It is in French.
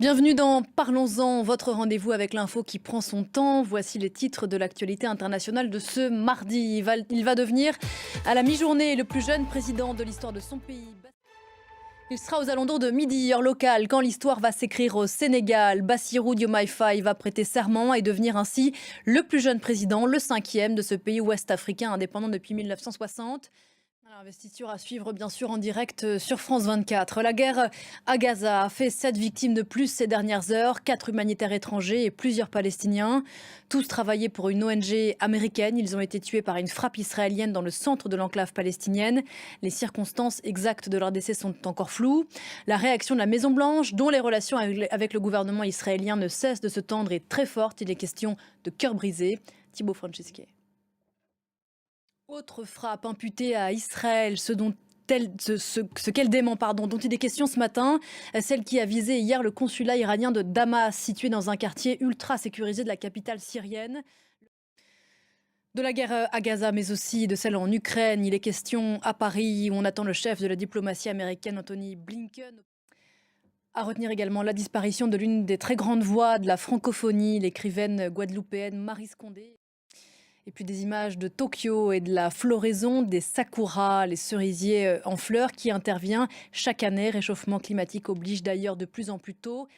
Bienvenue dans Parlons-en, votre rendez-vous avec l'info qui prend son temps. Voici les titres de l'actualité internationale de ce mardi. Il va devenir à la mi-journée le plus jeune président de l'histoire de son pays. Il sera aux alentours de midi, heure locale, quand l'histoire va s'écrire au Sénégal. Bassirou Diomaye Faye va prêter serment et devenir ainsi le plus jeune président, le cinquième de ce pays ouest-africain indépendant depuis 1960. Investiture à suivre bien sûr en direct sur France 24. La guerre à Gaza a fait 7 victimes de plus ces dernières heures, 4 humanitaires étrangers et plusieurs Palestiniens. Tous travaillaient pour une ONG américaine. Ils ont été tués par une frappe israélienne dans le centre de l'enclave palestinienne. Les circonstances exactes de leur décès sont encore floues. La réaction de la Maison-Blanche, dont les relations avec le gouvernement israélien ne cessent de se tendre, est très forte. Il est question de cœur brisé. Thibaut Francisquet. Autre frappe imputée à Israël, ce qu'elle dément, dont il est question ce matin, celle qui a visé hier le consulat iranien de Damas, situé dans un quartier ultra sécurisé de la capitale syrienne. De la guerre à Gaza, mais aussi de celle en Ukraine, il est question à Paris, où on attend le chef de la diplomatie américaine, Anthony Blinken. À retenir également la disparition de l'une des très grandes voix de la francophonie, l'écrivaine guadeloupéenne Marie Scondé. Et puis des images de Tokyo et de la floraison des sakuras, les cerisiers en fleurs qui intervient chaque année. Réchauffement climatique oblige d'ailleurs de plus en plus tôt.